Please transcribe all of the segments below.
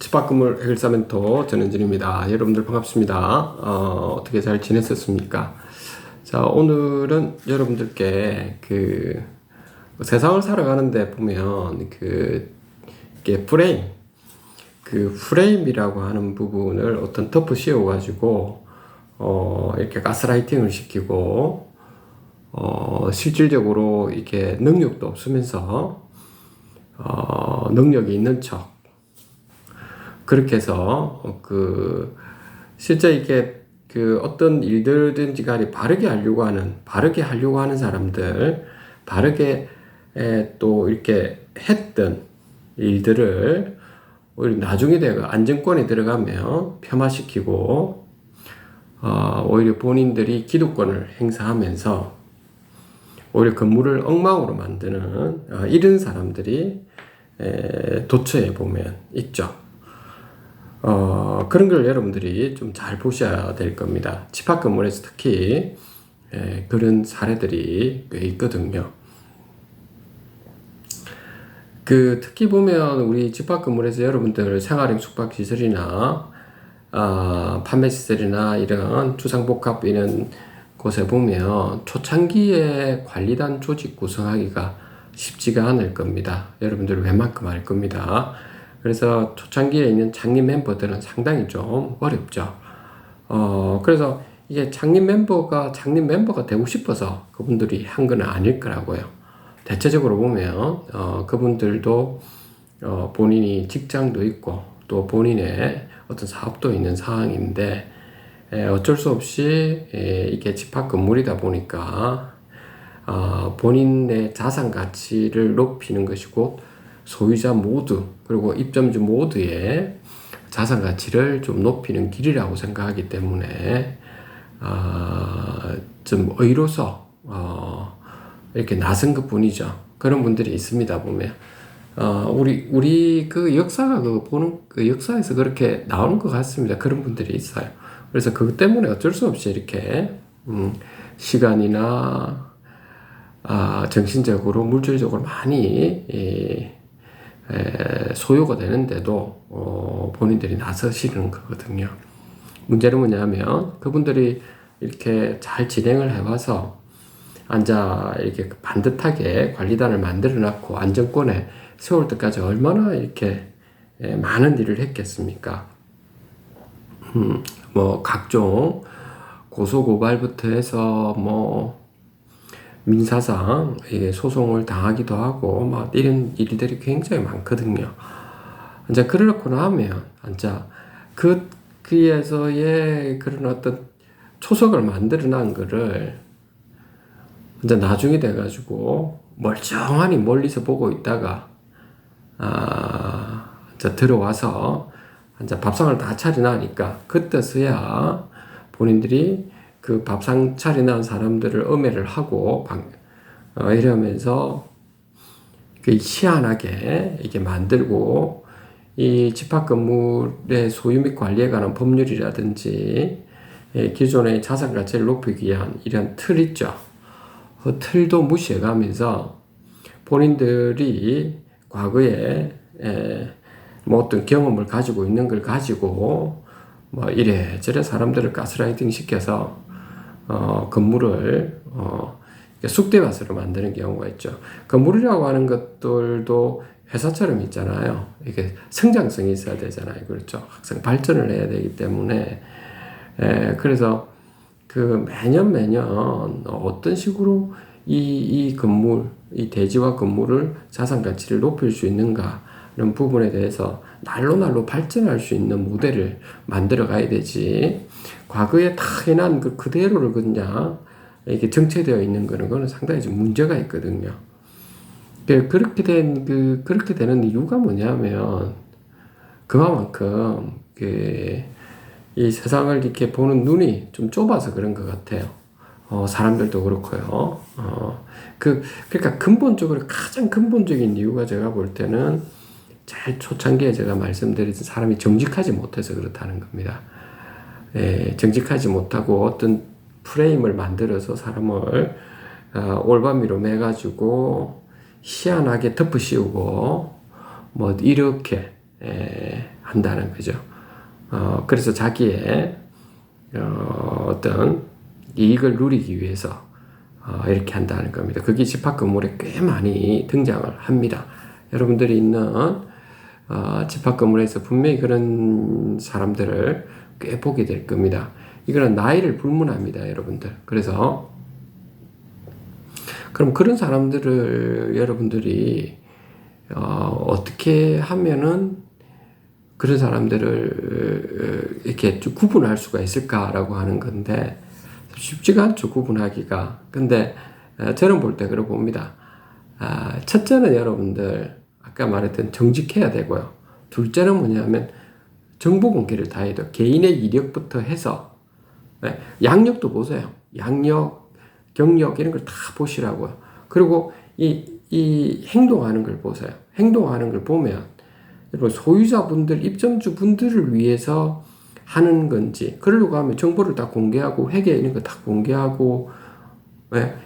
집합건물 해결사 멘토 전현진입니다. 여러분들 반갑습니다. 어떻게 잘 지냈었습니까? 자, 오늘은 여러분들께 세상을 살아가는데 보면 이게 프레임이라고 하는 부분을 어떤 덮어 씌워 가지고 이렇게 가스라이팅을 시키고 실질적으로 이게 능력도 없으면서 능력이 있는 척 그렇게 해서 실제 이게 어떤 일들든지 간에 바르게 하려고 하는 사람들, 바르게 또 이렇게 했던 일들을 오히려 나중에 안정권에 들어가면 폄하시키고 오히려 본인들이 기득권을 행사하면서 오히려 건물을 엉망으로 만드는 이런 사람들이 도처에 보면 있죠. 그런 걸 여러분들이 좀 잘 보셔야 될 겁니다. 집합 건물에서 특히 그런 사례들이 꽤 있거든요. 특히 보면 우리 집합 건물에서 여러분들 생활형 숙박시설이나 판매시설이나 이런 주상복합 이런 곳에 보면 초창기에 관리단 조직 구성하기가 쉽지가 않을 겁니다. 여러분들 웬만큼 알 겁니다. 그래서 초창기에 있는 장립 멤버들은 상당히 좀 어렵죠. 그래서 이게 장립 멤버가 되고 싶어서 그분들이 한 건 아닐 거라고요. 대체적으로 보면, 그분들도, 본인이 직장도 있고, 또 본인의 어떤 사업도 있는 상황인데, 어쩔 수 없이, 이게 집합 건물이다 보니까, 본인의 자산 가치를 높이는 것이 곧 소유자 모두 그리고 입점주 모두의 자산 가치를 좀 높이는 길이라고 생각하기 때문에 좀 의로서 이렇게 나선 것 뿐이죠. 그런 분들이 있습니다. 보면 우리 역사가 보는 역사에서 그렇게 나오는 것 같습니다. 그런 분들이 있어요. 그래서 그것 때문에 어쩔 수 없이 이렇게 시간이나 정신적으로 물질적으로 많이 소요가 되는데도 본인들이 나서시는 거거든요. 문제는 뭐냐면 그분들이 이렇게 잘 진행을 해와서 이렇게 반듯하게 관리단을 만들어 놨고 안정권에 세울 때까지 얼마나 이렇게 많은 일을 했겠습니까? 각종 고소고발부터 해서 민사상 소송을 당하기도 하고 이런 일들이 굉장히 많거든요. 이제 그렇고 나면 거기에서의 그런 어떤 초석을 만들어 놓은 거를 이제 나중에 돼가지고 멀쩡하니 멀리서 보고 있다가 이제 들어와서 이제 밥상을 다 차려놓으니까 그때서야 본인들이 그 밥상 차려놓은 사람들을 음해를 하고 이러면서 희한하게 이게 만들고 이 집합 건물의 소유 및 관리에 관한 법률이라든지 기존의 자산 가치를 높이기 위한 이런 틀 있죠. 그 틀도 무시해가면서 본인들이 과거에 어떤 경험을 가지고 있는 걸 가지고 이래저래 사람들을 가스라이팅 시켜서 건물을 쑥대밭으로 만드는 경우가 있죠. 건물이라고 하는 것들도 회사처럼 있잖아요. 이게 성장성이 있어야 되잖아요. 그렇죠. 항상 발전을 해야 되기 때문에 그래서 매년 어떤 식으로 이 건물, 이 대지와 건물을 자산 가치를 높일 수 있는가 이런 부분에 대해서 날로 발전할 수 있는 모델을 만들어 가야 되지. 과거에 다 해난 그대로를 그냥 이게 정체되어 있는 그거는 상당히 좀 문제가 있거든요. 그렇게 되는 이유가 뭐냐면 그만큼 이 세상을 이렇게 보는 눈이 좀 좁아서 그런 것 같아요. 사람들도 그렇고요. 그러니까 가장 근본적인 이유가 제가 볼 때는 제일 초창기에 제가 말씀드린 사람이 정직하지 못해서 그렇다는 겁니다. 정직하지 못하고 어떤 프레임을 만들어서 사람을 올바미로 매가지고 희한하게 덮어 씌우고 이렇게 한다는 거죠. 그래서 자기의 어떤 이익을 누리기 위해서 이렇게 한다는 겁니다. 그게 집합건물에 꽤 많이 등장을 합니다. 여러분들이 있는 집합건물에서 분명히 그런 사람들을 꽤 보게 될 겁니다. 이거는 나이를 불문합니다, 여러분들. 그래서 그럼 그런 사람들을 여러분들이 어떻게 하면은 그런 사람들을 이렇게 좀 구분할 수가 있을까라고 하는 건데 쉽지가 않죠, 구분하기가. 근데 저는 볼 때 그러고 봅니다. 첫째는 여러분들 아까 말했던 정직해야 되고요. 둘째는 뭐냐면 정보 공개를 다 해도 개인의 이력부터 해서 양력도 보세요. 양력, 경력 이런 걸 다 보시라고요. 그리고 이 행동하는 걸 보세요. 행동하는 걸 보면 여러분 소유자분들, 입점주분들을 위해서 하는 건지 그러려고 하면 정보를 다 공개하고 회계 이런 거 다 공개하고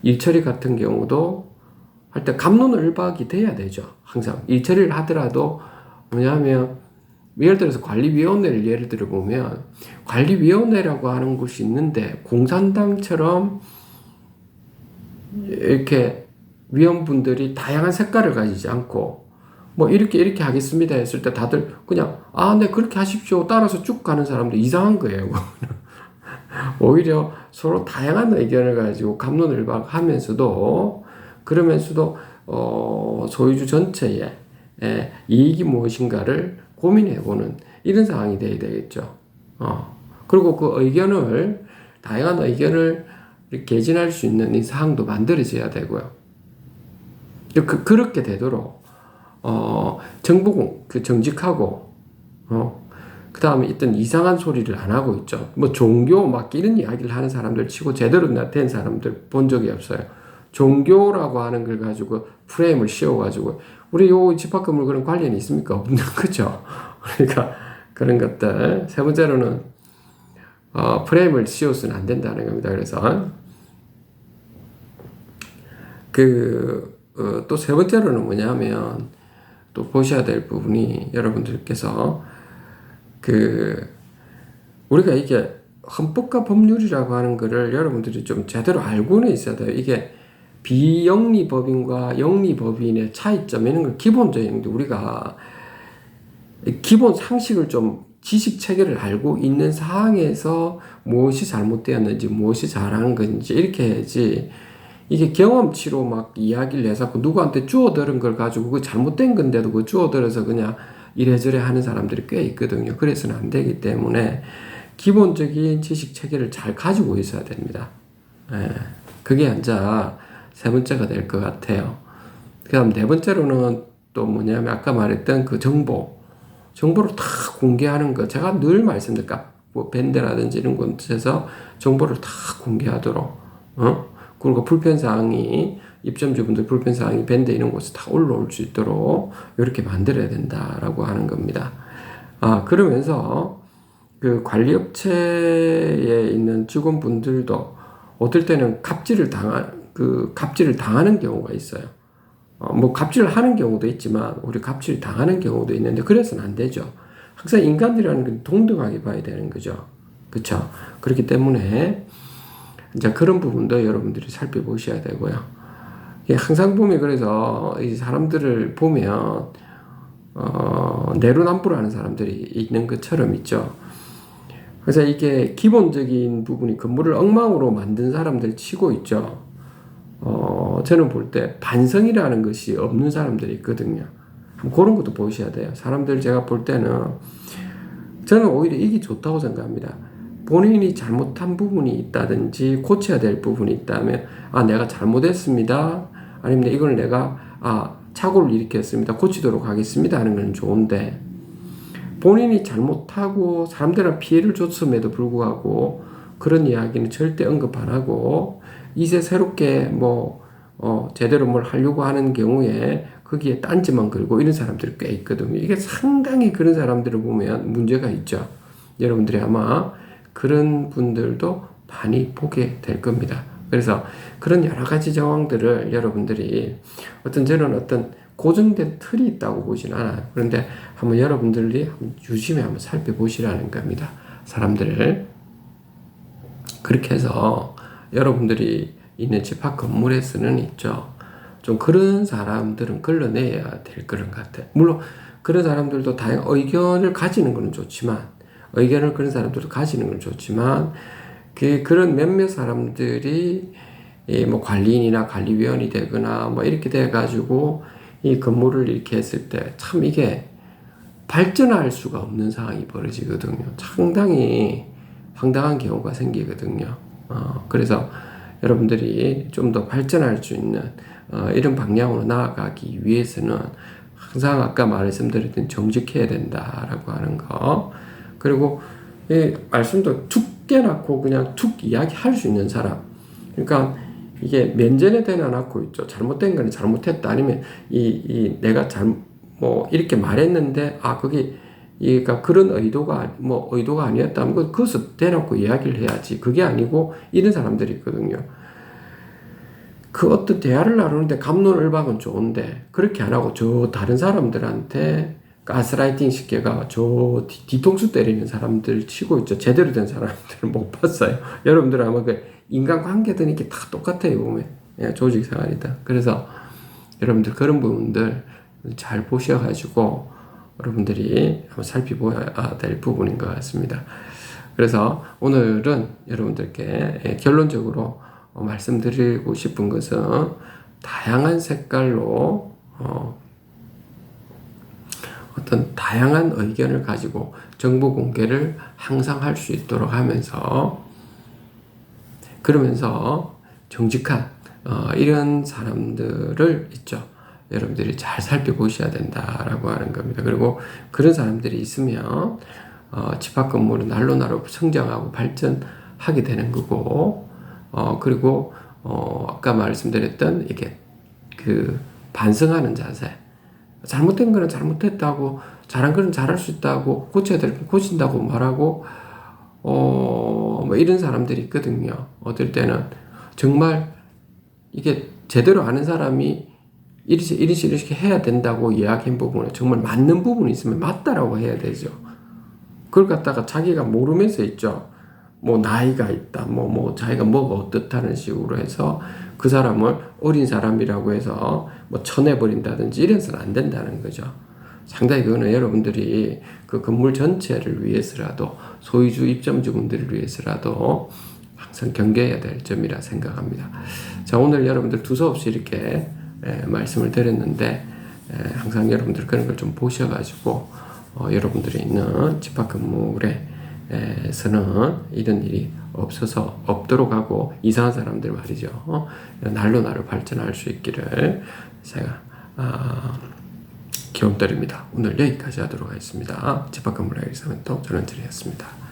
일처리 같은 경우도 할 때 갑론을박이 돼야 되죠. 항상 일처리를 하더라도 뭐냐면 예를 들어서 관리위원회를 예를 들어 보면 관리위원회라고 하는 곳이 있는데 공산당처럼 이렇게 위원분들이 다양한 색깔을 가지지 않고 뭐 이렇게 하겠습니다 했을 때 다들 그냥 네 그렇게 하십시오 따라서 쭉 가는 사람도 이상한 거예요. 오히려 서로 다양한 의견을 가지고 갑론을박하면서도 그러면서도 소유주 전체의 이익이 무엇인가를 고민해보는 이런 상황이 돼야 되겠죠. 그리고 그 의견을 다양한 의견을 개진할 수 있는 이 사항도 만들어져야 되고요. 그렇게 되도록 정직하고 그 다음에 어떤 이상한 소리를 안 하고 있죠. 뭐 종교 막 이런 이야기를 하는 사람들 치고 제대로 된 사람들 본 적이 없어요. 종교라고 하는 걸 가지고 프레임을 씌워가지고 우리 요 집합건물 그런 관련이 있습니까? 없는 거죠. 그러니까 그런 것들. 세 번째로는 프레임을 씌워서는 안 된다는 겁니다. 그래서 또 세 번째로는 뭐냐면 또 보셔야 될 부분이 여러분들께서 우리가 이게 헌법과 법률이라고 하는 거를 여러분들이 좀 제대로 알고는 있어야 돼요. 이게 비영리법인과 영리법인의 차이점 이런 걸 기본적인 게 우리가 기본 상식을 좀 지식 체계를 알고 있는 상황에서 무엇이 잘못되었는지 무엇이 잘한 건지 이렇게 해야지 이게 경험치로 막 이야기를 해서 누구한테 주워들은 걸 가지고 그 잘못된 건데도 그 주워들어서 그냥 이래저래 하는 사람들이 꽤 있거든요. 그래서는 안 되기 때문에 기본적인 지식 체계를 잘 가지고 있어야 됩니다. 그게 이제 세 번째가 될 것 같아요. 그 다음 네 번째로는 또 뭐냐면 아까 말했던 그 정보를 다 공개하는 거. 제가 늘 말씀드릴까 뭐 밴드라든지 이런 곳에서 정보를 다 공개하도록 그리고 불편사항이 입점주분들 불편사항이 밴드 이런 곳에 다 올라올 수 있도록 이렇게 만들어야 된다라고 하는 겁니다. 그러면서 그 관리업체에 있는 직원분들도 어떨 때는 갑질을 당하는 경우가 있어요. 뭐 갑질을 하는 경우도 있지만 우리 갑질을 당하는 경우도 있는데 그래서는 안 되죠. 항상 인간이라는 건 동등하게 봐야 되는 거죠. 그렇죠? 그렇기 때문에 이제 그런 부분도 여러분들이 살펴보셔야 되고요. 항상 보면 그래서 이 사람들을 보면 내로남불하는 사람들이 있는 것처럼 있죠. 그래서 이게 기본적인 부분이 건물을 엉망으로 만든 사람들 치고 있죠. 저는 볼 때 반성이라는 것이 없는 사람들이 있거든요. 그런 것도 보셔야 돼요. 사람들 제가 볼 때는 저는 오히려 이게 좋다고 생각합니다. 본인이 잘못한 부분이 있다든지 고쳐야 될 부분이 있다면 내가 잘못했습니다. 아니면 이걸 내가 착오를 일으켰습니다. 고치도록 하겠습니다 하는 건 좋은데 본인이 잘못하고 사람들한테 피해를 줬음에도 불구하고 그런 이야기는 절대 언급 안 하고 이제 새롭게 제대로 뭘 하려고 하는 경우에 거기에 딴지만 걸고 이런 사람들이 꽤 있거든요. 이게 상당히 그런 사람들을 보면 문제가 있죠. 여러분들이 아마 그런 분들도 많이 보게 될 겁니다. 그래서 그런 여러 가지 정황들을 여러분들이 저는 어떤 고정된 틀이 있다고 보진 않아요. 그런데 한번 여러분들이 유심히 한번 살펴보시라는 겁니다. 사람들을. 그렇게 해서 여러분들이 있는 집합 건물에서는 있죠. 좀 그런 사람들은 걸러내야 될 그런 것 같아요. 물론 그런 사람들도 다양한 의견을 가지는 건 좋지만, 의견을 그런 사람들도 가지는 건 좋지만, 그런 몇몇 사람들이 뭐 관리인이나 관리위원이 되거나 뭐 이렇게 돼가지고 이 건물을 이렇게 했을 때 참 이게 발전할 수가 없는 상황이 벌어지거든요. 상당히 황당한 경우가 생기거든요. 그래서 여러분들이 좀 더 발전할 수 있는 이런 방향으로 나아가기 위해서는 항상 아까 말씀드렸던 정직해야 된다라고 하는 거. 그리고 이 말씀도 툭 깨놓고 그냥 툭 이야기할 수 있는 사람. 그러니까 이게 면전에 대놔놓고 있죠. 잘못된 거는 잘못했다. 아니면 내가 뭐 이렇게 말했는데 그게 그러니까 그런 의도가 아니었다면 그것을 대놓고 이야기를 해야지. 그게 아니고 이런 사람들이 있거든요. 그 어떤 대화를 나누는데 갑론을박은 좋은데 그렇게 안 하고 저 다른 사람들한테 가스라이팅 시켜가 저 뒤통수 때리는 사람들 치고 있죠. 제대로 된 사람들을 못 봤어요. 여러분들 아마 그 인간관계든 이게 다 똑같아요. 보면 조직 생활이다. 그래서 여러분들 그런 부분들 잘 보셔가지고 여러분들이 한번 살펴봐야 될 부분인 것 같습니다. 그래서 오늘은 여러분들께 결론적으로 말씀드리고 싶은 것은 다양한 색깔로 어떤 다양한 의견을 가지고 정보 공개를 항상 할 수 있도록 하면서 그러면서 정직한 이런 사람들을 있죠. 여러분들이 잘 살펴보셔야 된다라고 하는 겁니다. 그리고 그런 사람들이 있으면 집합 건물은 날로 성장하고 발전하게 되는 거고 그리고 아까 말씀드렸던 이게 그 반성하는 자세, 잘못된 거는 잘못했다고, 잘한 거는 잘할 수 있다고, 고쳐야 될 건 고친다고 말하고 뭐 이런 사람들이 있거든요. 어떨 때는 정말 이게 제대로 아는 사람이 이렇게 해야 된다고 이야기한 부분은 정말 맞는 부분이 있으면 맞다라고 해야 되죠. 그걸 갖다가 자기가 모르면서 있죠. 뭐 나이가 있다, 뭐 자기가 뭐가 어떻다는 식으로 해서 그 사람을 어린 사람이라고 해서 뭐 쳐내버린다든지 이래서는 안 된다는 거죠. 상당히 그거는 여러분들이 그 건물 전체를 위해서라도 소유주 입점주분들을 위해서라도 항상 경계해야 될 점이라 생각합니다. 자, 오늘 여러분들 두서없이 이렇게 말씀을 드렸는데 항상 여러분들 그런 걸 좀 보셔가지고 여러분들이 있는 집합 건물에서는 이런 일이 없도록 하고 이상한 사람들 말이죠. 날로 발전할 수 있기를 제가 기원드립니다. 오늘 여기까지 하도록 하겠습니다. 집합 건물 알기사면 또 전원드리겠습니다.